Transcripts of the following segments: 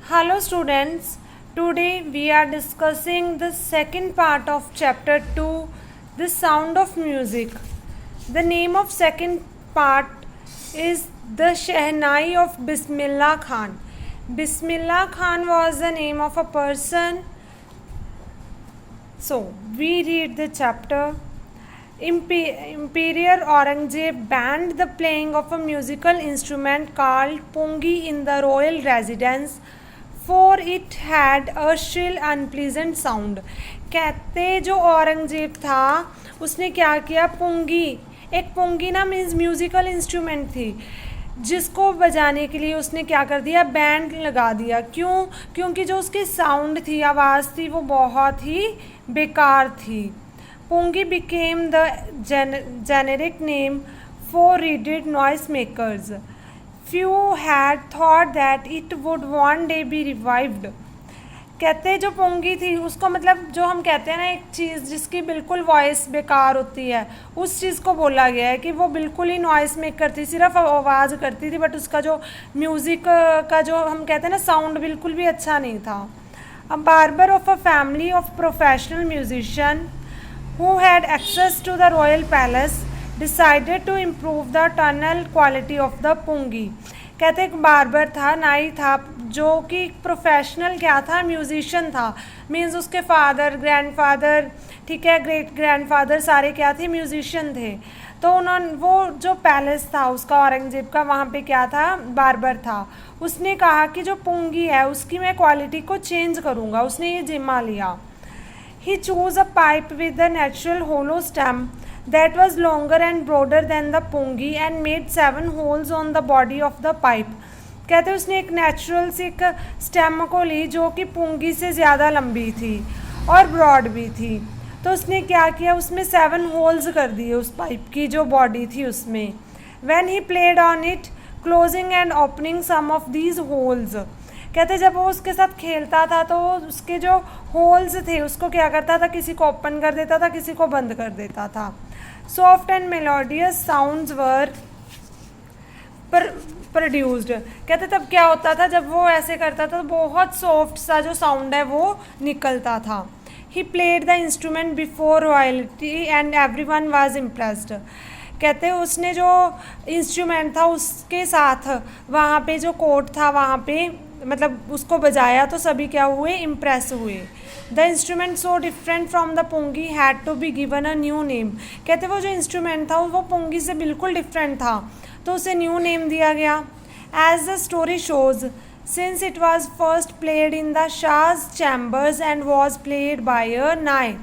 Hello students, today we are discussing the second part of chapter 2, The Sound of Music. The name of second part is The Shehnai of Bismillah Khan. Bismillah Khan was the name of a person. So, we read the chapter. Emperor Aurangzeb banned the playing of a musical instrument called pungi in the royal residence, for it had a shrill unpleasant sound. कहते जो औरंगजेब था उसने क्या किया, पुंगी, एक पुंगी ना means musical instrument थी, जिसको बजाने के लिए उसने क्या कर दिया, बैंड लगा दिया। क्यों? क्योंकि जो उसकी साउंड थी, आवाज़ थी, वो बहुत ही बेकार थी। Pungi became the generic name for reeded noisemakers. Few had thought that it would one day be revived. कहते जो पुंगी थी उसको, मतलब जो हम कहते हैं ना, एक चीज़ जिसकी बिल्कुल वॉइस बेकार होती है, उस चीज़ को बोला गया है कि वो बिल्कुल ही नॉइस मेकर थी, सिर्फ आवाज़ करती थी, बट उसका जो म्यूज़िक का जो हम कहते हैं ना साउंड, बिल्कुल भी अच्छा नहीं था। अ barber of a family of professional musician who had access to the royal palace decided to improve the tonal quality of the pungi. कहते एक बार्बर था, नाई था, जो कि प्रोफेशनल क्या था, म्यूजिशियन था, मीन्स उसके फादर, ग्रैंडफादर, ठीक है, ग्रेट ग्रैंडफादर, सारे क्या थे, म्यूजिशियन थे। तो उन्होंने वो जो पैलेस था उसका, औरंगजेब का, वहाँ पे क्या था, बार्बर था। उसने कहा कि जो पुंगी है उसकी मैं क्वालिटी को चेंज करूँगा, उसने ये जिम्मा लिया। He chose a pipe with a natural hollow stem that was longer and broader than the pungi and made 7 holes on the body of the pipe. कहते उसने एक नेचुरल सी एक स्टेम को ली जो कि पुंगी से ज़्यादा लंबी थी और ब्रॉड भी थी। तो उसने क्या किया, उसमें 7 होल्स कर दिए उस पाइप की जो बॉडी थी उसमें। When he played on it, closing and opening some of these holes. कहते जब वो उसके साथ खेलता था तो उसके जो होल्स थे उसको क्या करता था, किसी को ओपन कर देता था, किसी को बंद कर देता था। Soft and melodious sounds were produced. कहते तब क्या होता था, जब वो ऐसे करता था तो बहुत सॉफ्ट सा जो साउंड है वो निकलता था। He played the instrument before royalty and everyone was impressed. कहते उसने जो इंस्ट्रूमेंट था उसके साथ वहाँ पे जो कोर्ट था वहाँ पे, मतलब उसको बजाया तो सभी क्या हुए, इम्प्रेस हुए। The instrument so different from the pungi had to be given a new name. कहते वो जो इंस्ट्रूमेंट था वो पुंगी से बिल्कुल डिफरेंट था, तो उसे न्यू नेम दिया गया। As the story shows, since it was first played in the Shah's chambers and was played by a nai,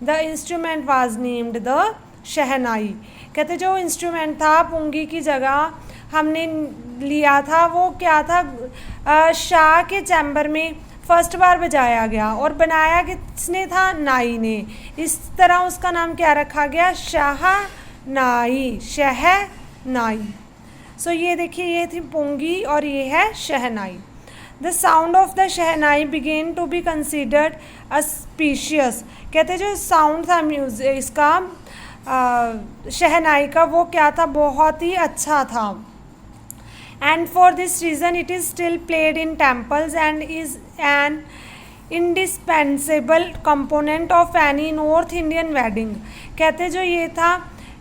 the instrument was named the shehnai. कहते जो इंस्ट्रूमेंट था पुंगी की जगह हमने लिया था वो क्या था, शाह के चैम्बर में फर्स्ट बार बजाया गया और बनाया किसने था, नाई ने। इस तरह उसका नाम क्या रखा गया, शहनाई, शहनाई। सो ये देखिए, ये थी पुंगी और ये है shehnai. The sound of the shehnai began to be considered auspicious. कहते जो साउंड था म्यूजिक इसका शहनाई का, वो क्या था, बहुत ही अच्छा था। And for this reason it is still played in temples and is an indispensable component of any North Indian wedding. कहते जो ये था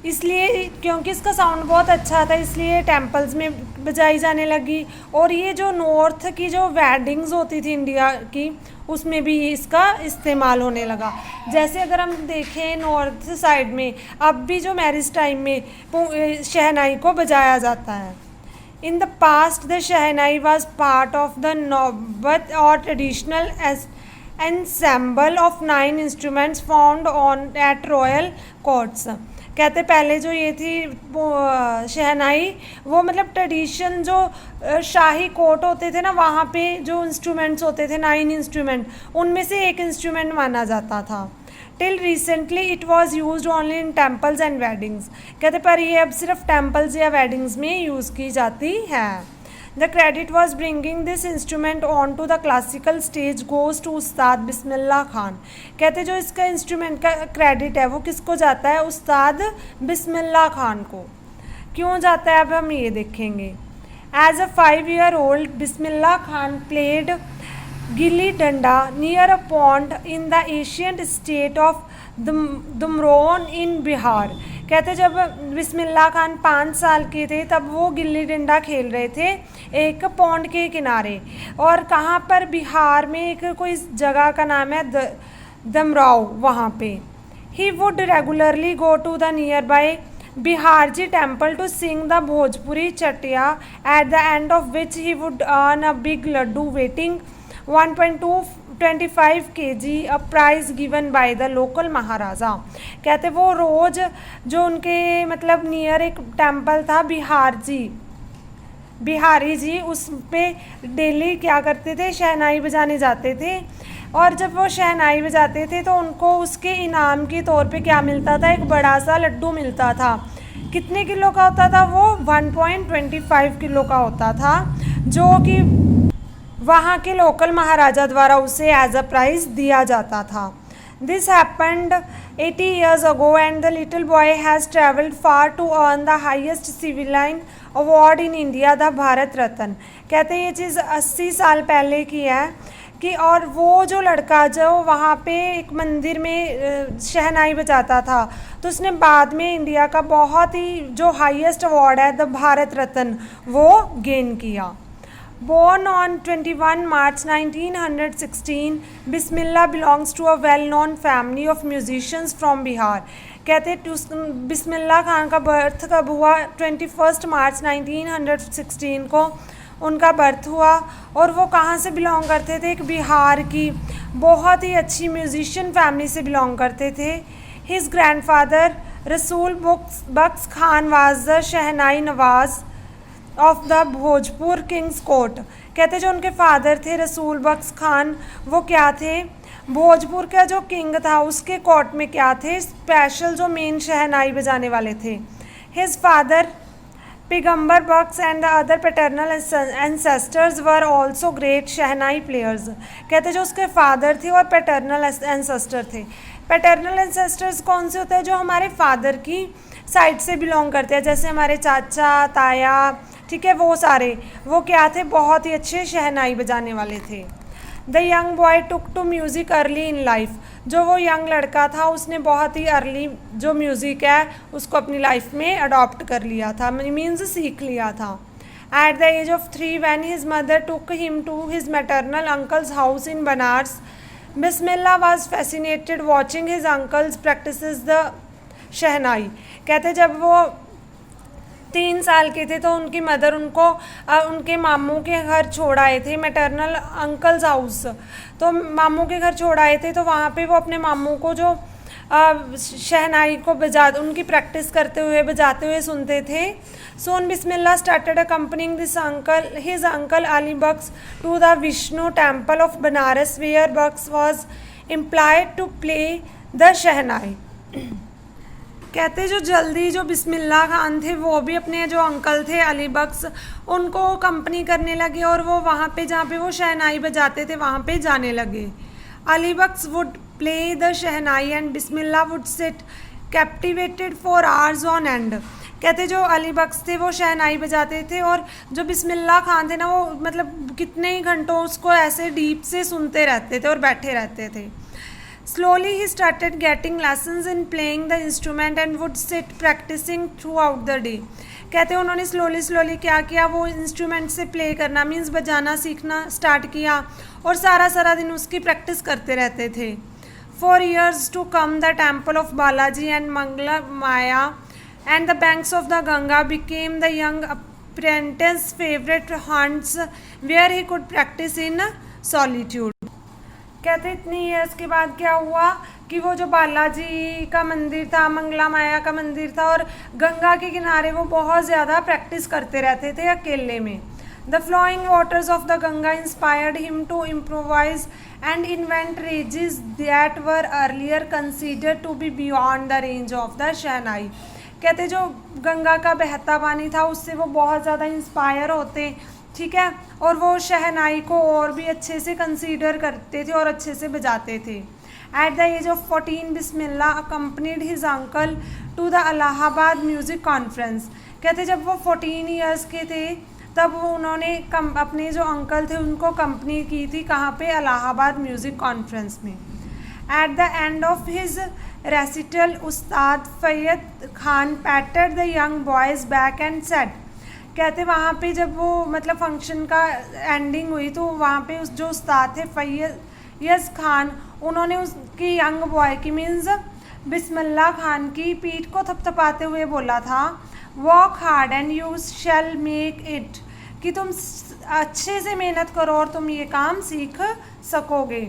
इसलिए, क्योंकि इसका साउंड बहुत अच्छा था इसलिए टेम्पल्स में बजाई जाने लगी, और ये जो नॉर्थ की जो वेडिंग्स होती थी इंडिया की उसमें भी इसका इस्तेमाल होने लगा। जैसे अगर हम देखें नॉर्थ साइड में अब भी जो मैरिज टाइम में शहनाई को बजाया जाता है। In the past, the Shehnai was part of the Nawbat or traditional ensemble of 9 instruments found at royal courts. कहते पहले जो ये थी शहनाई, वो मतलब ट्रेडिशन जो शाही कोर्ट होते थे ना, वहाँ पे जो इंस्ट्रूमेंट्स होते थे 9 इंस्ट्रूमेंट, उनमें से एक इंस्ट्रूमेंट माना जाता था। Till recently it was use only in temples and weddings. कहते पर ये अब सिर्फ टेम्पल्स या वेडिंग्स में यूज़ की जाती है। The credit was bringing this instrument on to the classical stage goes to Ustad Bismillah Khan. कहते जो इसका इंस्ट्रूमेंट का क्रेडिट है वो किसको जाता है, उस्ताद बिस्मिल्लाह खान को। क्यों जाता है अब हम ये देखेंगे। As a 5-year-old Bismillah Khan played gilli danda near a pond in the ancient state of Dumraon in Bihar. कहते जब बिस्मिल्लाह खान 5 साल के थे तब वो गिल्ली डंडा खेल रहे थे एक पॉन्ड के किनारे, और कहाँ पर, बिहार में एक कोई जगह का नाम है दमराव, वहाँ पे। He would regularly go to the nearby Biharji temple to sing the Bhojpuri chaita, at the end of which he would earn a big laddu weighing 1.25 kg, a prize given by the local maharaja. कहते वो रोज़ जो उनके मतलब नियर एक temple था बिहारी जी, उस पे daily क्या करते थे, शहनाई बजाने जाते थे, और जब वो शहनाई बजाते थे तो उनको उसके इनाम के तौर पे क्या मिलता था, एक बड़ा सा लड्डू मिलता था। कितने किलो का होता था वो? 1.25 किलो का होता था, जो कि वहाँ के लोकल महाराजा द्वारा उसे एज अ प्राइज दिया जाता था। This happened 80 years ago and the little boy has travelled far to earn the highest civilian award in India, the Bharat Ratna. कहते हैं ये चीज़ 80 साल पहले की है कि, और वो जो लड़का जो वहाँ पे एक मंदिर में शहनाई बजाता था, तो उसने बाद में इंडिया का बहुत ही जो हाईएस्ट अवार्ड है द भारत रत्न वो गेन किया। Born on 21 March 1916, Bismillah belongs to a well-known family of musicians from Bihar। कहते बिस्मिल्लाह खान का बर्थ कब हुआ? 21 मार्च 1916 को उनका बर्थ हुआ, और वो कहाँ से बिलोंग करते थे? एक बिहार की बहुत ही अच्छी म्यूजिशियन फैमिली से बिलोंग करते थे। His grandfather Rasool Bakhsh Khan was the shehnai nawaz of the Bhojpur king's court. कहते जो उनके फादर थे रसूल बख्श खान, वो क्या थे? भोजपुर का जो किंग था उसके कोर्ट में क्या थे? स्पेशल जो मेन शहनाई बजाने वाले थे। His father Paigambar Bakhsh and the other paternal ancestors were also great shehnai players. कहते जो उसके फादर थे और पैटर्नल एंसेस्टर थे। पैटर्नल एंसेस्टर्स कौन से होते हैं? जो हमारे फादर की साइड से बिलोंग करते हैं, जैसे हमारे चाचा ताया, ठीक है, वो सारे वो क्या थे? बहुत ही अच्छे शहनाई बजाने वाले थे। The young boy took to music early in life. जो वो यंग लड़का था उसने बहुत ही अर्ली जो म्यूज़िक है उसको अपनी लाइफ में अडॉप्ट कर लिया था, मीन्स सीख लिया था। At the age of 3 when his mother took him to his maternal uncle's house in Banaras, Bismillah was fascinated watching his uncles practices the शहनाई। कहते जब वो 3 साल के थे तो उनकी मदर उनको उनके मामू के घर छोड़ आए थे, मैटरनल अंकल्स हाउस, तो मामू के घर छोड़ आए थे, तो वहाँ पे वो अपने मामू को जो शहनाई को उनकी प्रैक्टिस करते हुए बजाते हुए सुनते थे। Soon Bismillah started accompanying his uncle Ali Bakhsh to the Vishnu temple of Banaras where Bakhsh was employed to play the shehnai. कहते जो जल्दी जो बिस्मिल्लाह खान थे वो भी अपने जो अंकल थे अली बख्श उनको कंपनी करने लगे, और वो वहाँ पे जहाँ पे वो शहनाई बजाते थे वहाँ पे जाने लगे। Ali Bakhsh would play the shehnai and Bismillah would sit captivated for hours on end. कहते जो अली बख्श थे वो शहनाई बजाते थे, और जो बिस्मिल्लाह खान थे ना वो मतलब कितने ही घंटों उसको ऐसे डीप से सुनते रहते थे और बैठे रहते थे। Slowly he started getting lessons in playing the instrument and would sit practicing throughout the day। कहते हैं उन्होंने स्लोली क्या किया, वो इंस्ट्रूमेंट से प्ले करना मीन्स बजाना सीखना स्टार्ट किया, और सारा दिन उसकी प्रैक्टिस करते रहते थे। For years to come the temple of Balaji and Mangala Maya and the banks of the Ganga became the young apprentice's favorite haunts where he could practice in solitude। कहते इतनी ईयर्स के बाद क्या हुआ कि वो जो बालाजी का मंदिर था, मंगला माया का मंदिर था, और गंगा के किनारे वो बहुत ज़्यादा प्रैक्टिस करते रहते थे अकेले में। The flowing waters of the Ganga inspired him to improvise and invent ragas that were earlier considered to be beyond the range of the shehnai. कहते जो गंगा का बहता पानी था उससे वो बहुत ज़्यादा इंस्पायर होते, ठीक है, और वो शहनाई को और भी अच्छे से कंसीडर करते थे और अच्छे से बजाते थे। At the age of 14 Bismillah accompanied his uncle to the Allahabad music conference. कहते जब वो 14 ईयर्स के थे तब वो उन्होंने अपने जो अंकल थे उनको कंपनी की थी, कहाँ पे, इलाहाबाद म्यूज़िक कॉन्फ्रेंस में। At the end of his recital Ustad Faiyaz Khan patted the young boy's back and said, कहते वहाँ पे जब वो मतलब फंक्शन का एंडिंग हुई तो वहाँ पे उस जो उस्ताद थे फैयद खान, उन्होंने उसकी यंग बॉय की मीन्स बिस्मिल्लाह खान की पीठ को थपथपाते हुए बोला था, work hard and you shall make it, कि तुम अच्छे से मेहनत करो और तुम ये काम सीख सकोगे।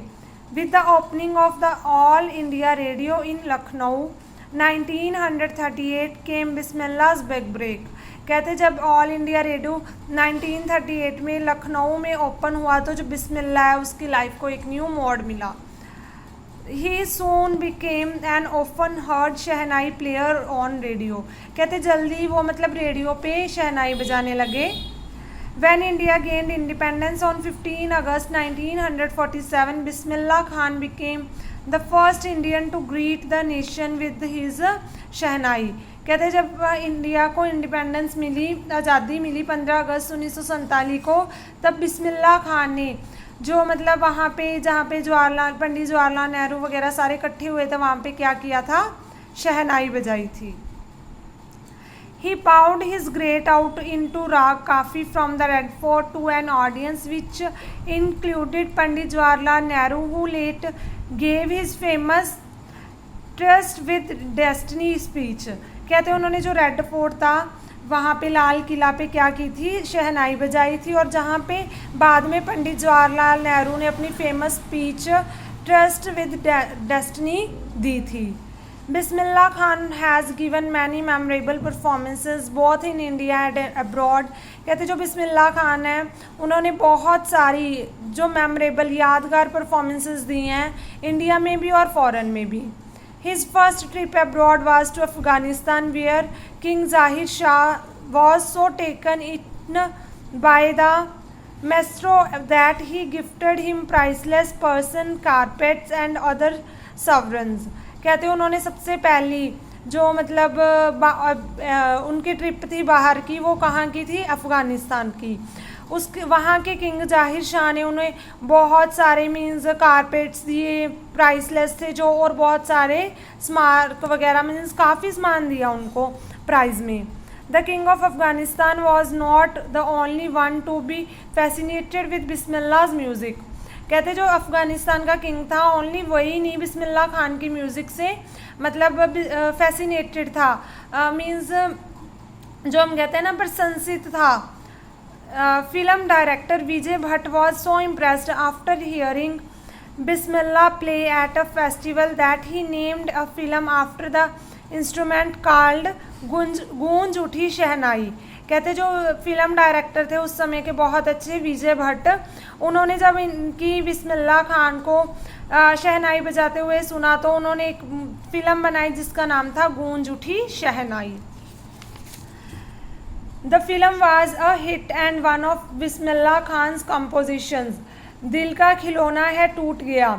With the opening of the All India Radio in Lucknow 1938 came Bismillah's big break, कहते जब ऑल इंडिया रेडियो 1938 में लखनऊ में ओपन हुआ तो जो बिस्मिल्लाह है उसकी लाइफ को एक न्यू मोड मिला। He soon became an often heard shehnai player on radio, कहते जल्दी वो मतलब रेडियो पे शहनाई बजाने लगे। When India gained independence on 15 August 1947, Bismillah Khan became the first Indian to greet the nation with his शहनाई, कहते जब इंडिया को इंडिपेंडेंस मिली, आज़ादी मिली 15 अगस्त 1947 को, तब बिस्मिल्लाह खान ने जो मतलब वहाँ पे जहाँ पे पंडित जवाहरलाल नेहरू वगैरह सारे इकट्ठे हुए थे वहाँ पे क्या किया था, शहनाई बजाई थी। He poured his great out into Rag Kafi from the Red Fort to an audience which included Pandit Jawaharlal Nehru, who later gave his famous Trust with Destiny speech, कहते उन्होंने जो रेड फोर्ट था वहाँ पे लाल किला पे क्या की थी, शहनाई बजाई थी, और जहाँ पे बाद में पंडित जवाहरलाल नेहरू ने अपनी famous speech tryst with destiny दी थी। Bismillah Khan has given many memorable performances both in India and abroad, कहते जो बिस्मिल्लाह खान है उन्होंने बहुत सारी जो मेमोरेबल यादगार परफॉर्मेंसेस दी हैं इंडिया में भी और फॉरेन में भी। His first trip abroad was to Afghanistan where King Zahir Shah was so taken in by the maestro that he gifted him priceless Persian carpets and other sovereigns, कहते हैं उन्होंने सबसे पहली जो मतलब उनकी ट्रिप थी बाहर की, वो कहाँ की थी, अफ़गानिस्तान की। उसके वहाँ के किंग जाहिर शाह ने उन्हें बहुत सारे मीन्स कारपेट्स दिए, प्राइसलेस थे जो, और बहुत सारे स्मारक वगैरह मीन्स काफ़ी सामान दिया उनको प्राइज़ में। The king of Afghanistan was not the only one to be fascinated with Bismillah's music, कहते जो अफ़गानिस्तान का किंग था ओनली वही नहीं बिस्मिल्लाह खान की म्यूज़िक से मतलब फैसिनेटेड था, मीन्स जो हम कहते हैं ना प्रशंसित था। Film director Vijay Bhatt was so impressed after hearing Bismillah play at a festival that he named a film after the instrument called गूंज उठी शहनाई, कहते जो फिल्म डायरेक्टर थे उस समय के बहुत अच्छे विजय भट्ट, उन्होंने जब इनकी बिस्मिल्लाह खान को शहनाई बजाते हुए सुना तो उन्होंने एक फिल्म बनाई जिसका नाम था Goonj Uthi Shehnai. The film was a hit and one of Bismillah Khan's compositions, Dil Ka Khilona Hai Toot Gaya,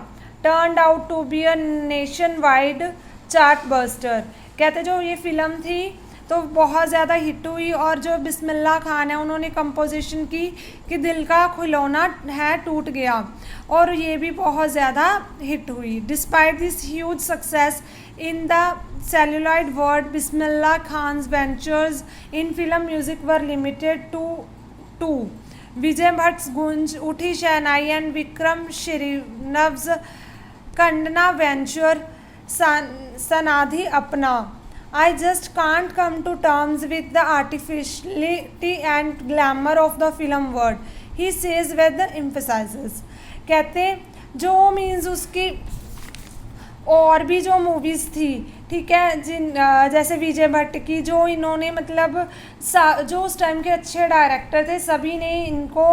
turned out to be a nationwide chart buster, कहते जो ये फिल्म थी तो बहुत ज़्यादा हिट हुई, और जो बिस्मिल्लाह खान है उन्होंने कंपोजिशन की कि दिल का खिलौना है टूट गया, और ये भी बहुत ज़्यादा हिट हुई। Despite this huge success in the celluloid world, Bismillah Khan's ventures in film music were limited to Vijay Bhatt's Goonj Uthi Shehnai and Vikram Srinivas's Kannada venture Sanadi Appanna. I just can't come to terms with the artificiality and glamour of the film world, he says with emphasis, कहते जो means उसकी और भी जो movies थी, ठीक है, जैसे विजय भट्ट की, जो इन्होंने मतलब जो उस टाइम के अच्छे डायरेक्टर थे सभी ने इनको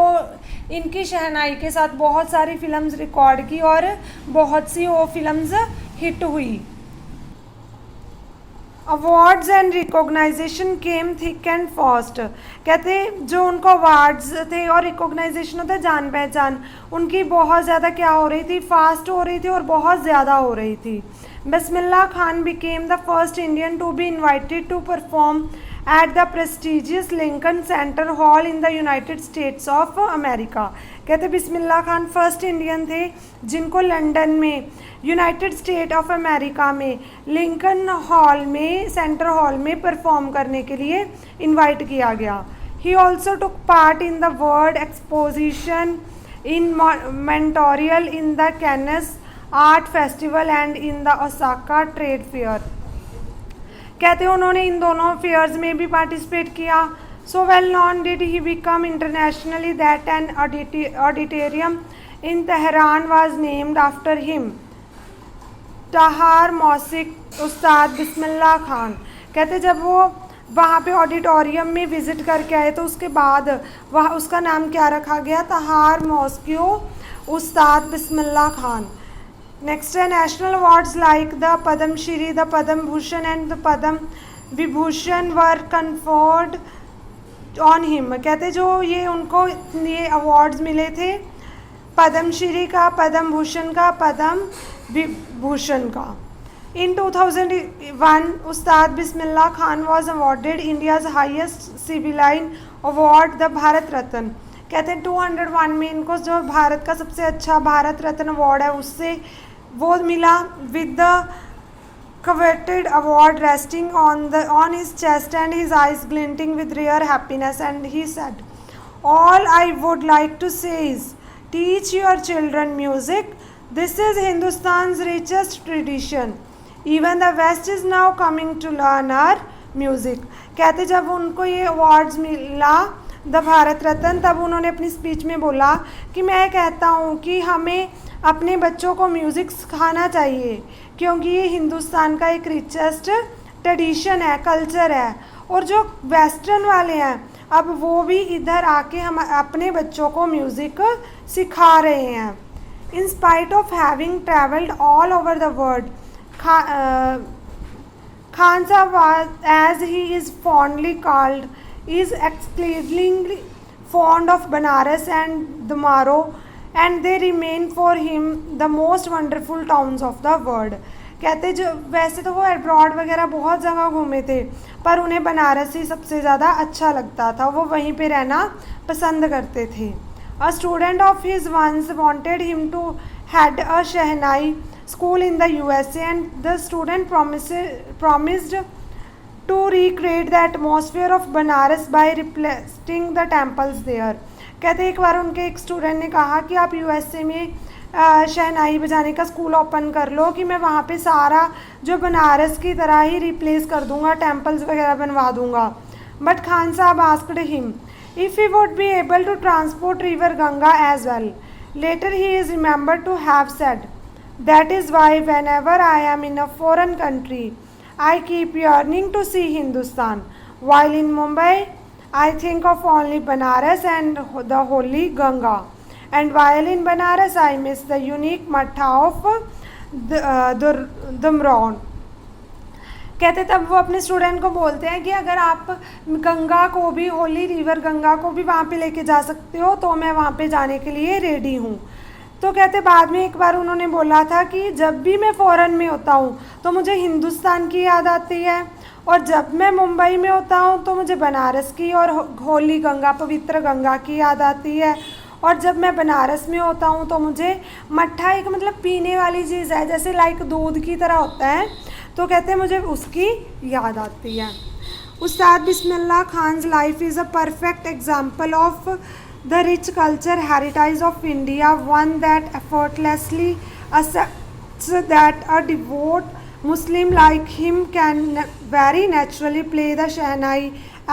इनकी शहनाई के साथ बहुत सारी फिल्म्स रिकॉर्ड की और बहुत सी वो फिल्म्स हिट हुई। Awards and recognition came thick and fast, कहते जो उनको अवार्ड्स थे और रिकॉग्नाइजेशन होता है जान पहचान, उनकी बहुत ज़्यादा क्या हो रही थी, फास्ट हो रही थी और बहुत ज़्यादा हो रही थी। Bismillah Khan became the first Indian to be invited to perform at the prestigious Lincoln Center Hall in the United States of America। कहते बिस्मिल्लाह खान फर्स्ट इंडियन थे जिनको लंदन में यूनाइटेड स्टेट ऑफ अमेरिका में लिंकन हॉल में सेंटर हॉल में perform करने के लिए इनवाइट किया गया। He also took part in the world exposition in Montreal in the Cannes Art Festival and in the Osaka Trade Fair। कहते हैं उन्होंने इन दोनों फेयर्स में भी पार्टिसिपेट किया। So well known did he become internationally that an auditorium in Tehran was named after him। तहार मौसिक उस्ताद बिस्मिल्लाह खान कहते जब वो वहाँ पे ऑडिटोरियम में विज़िट करके आए तो उसके बाद वह उसका नाम क्या रखा गया, तहार मॉस्क्यो उस्ताद बिस्मिल्लाह खान। नेक्स्ट है national awards like the Padma Shri, the Padma Bhushan and the Padma Vibhushan were conferred on him. कहते जो ये उनको ये अवार्ड्स मिले थे पद्म श्री का, पद्म भूषण का, पद्म विभूषण का। In 2001, Ustad Bismillah Khan was awarded India's highest civilian award, the Bharat Ratna। कहते हैं 201 में इनको जो भारत का सबसे अच्छा भारत रत्न अवार्ड है उससे वो मिला। With the coveted award resting on his chest and his eyes glinting with rare happiness, and he said, "All I would like to say is, teach your children music. This is Hindustan's richest tradition. Even the West is now coming to learn our music। कहते जब उनको ये awards मिला the Bharat Ratna तब उन्होंने अपनी speech में बोला कि मैं कहता हूँ कि हमें अपने बच्चों को म्यूज़िक सिखाना चाहिए क्योंकि ये हिंदुस्तान का एक रिचेस्ट ट्रेडिशन है, कल्चर है, और जो वेस्टर्न वाले हैं अब वो भी इधर आके हम अपने बच्चों को म्यूज़िक सिखा रहे हैं। In spite of having travelled all over the world, Khan Sahib, as he is fondly called, is exclusively fond of Banaras and Damaro, and they remain for him the most wonderful towns of the world। कहते जो वैसे तो वो abroad वगैरह बहुत जगह घूमे थे पर उन्हें बनारस ही सबसे ज़्यादा अच्छा लगता था, वो वहीं पे रहना पसंद करते थे। A student of his once wanted him to head a Shehnai school in the USA, and the student promised to recreate the atmosphere of Banaras by replacing the temples there। कहते एक बार उनके एक स्टूडेंट ने कहा कि आप USA में शहनाई बजाने का स्कूल ओपन कर लो कि मैं वहाँ पे सारा जो बनारस की तरह ही रिप्लेस कर दूँगा, टेम्पल्स वगैरह बनवा दूँगा। बट खान साहब asked him if he would be able to transport river Ganga as well। Later he is remembered to have said, "That is why whenever I am in a foreign country, I keep yearning to see Hindustan. While in Mumbai, I think of only Banaras and the holy Ganga. And while in Banaras, I miss the unique matha of Dumraon." कहते तब वो अपने student को बोलते हैं कि अगर आप गंगा को भी, होली रिवर गंगा को भी वहाँ पे लेके जा सकते हो तो मैं वहाँ पे जाने के लिए रेडी हूँ। तो कहते बाद में एक बार उन्होंने बोला था कि जब भी मैं फ़ॉरेन में होता हूँ तो मुझे हिंदुस्तान की याद आती है, और जब मैं मुंबई में होता हूँ तो मुझे बनारस की और होली गंगा, पवित्र गंगा की याद आती है, और जब मैं बनारस में होता हूँ तो मुझे मट्ठा एक मतलब पीने वाली चीज़ है जैसे लाइक दूध की तरह होता है, तो कहते हैं मुझे उसकी याद आती है। Ustad Bismillah Khan's life is a perfect example of the rich culture heritage of India, one that effortlessly accepts that a devout Muslim like him can very naturally play the Shehnai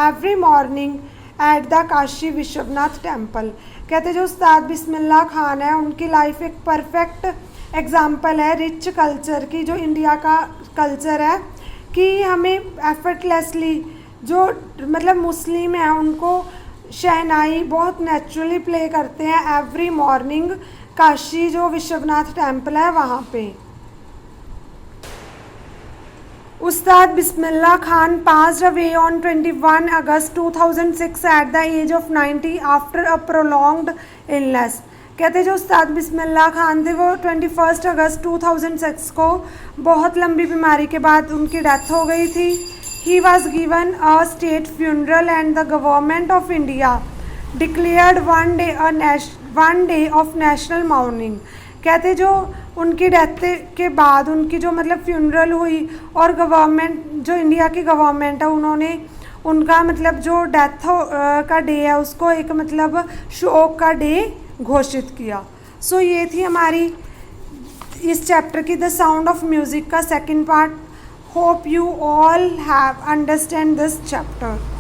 every morning at the Kashi Vishwanath temple. कहते जो उस्ताद बिस्मिल्लाह खान है उनकी life एक perfect example है rich culture की, जो India का culture है कि हमें एफर्टलेसली जो मतलब मुस्लिम हैं उनको शहनाई बहुत नेचुरली प्ले करते हैं एवरी मॉर्निंग काशी जो विश्वनाथ टेम्पल है वहाँ पे। Ustad Bismillah Khan passed away on 21 August 2006 at the age of 90 after a prolonged illness। कहते जो उस्ताद बिस्मिल्लाह खान थे वो 21 अगस्त 2006 को बहुत लंबी बीमारी के बाद उनकी डेथ हो गई थी। He was given a state funeral and the government of India declared one day of national mourning. कहते जो उनकी डेथ के बाद उनकी जो मतलब फ्यूनरल हुई और गवर्नमेंट जो इंडिया की गवर्नमेंट है उन्होंने उनका मतलब जो डेथ का डे है उसको एक मतलब शोक का डे घोषित किया. सो ये थी हमारी इस चैप्टर की द साउंड ऑफ म्यूज़िक का second part. Hope you all have understand this chapter.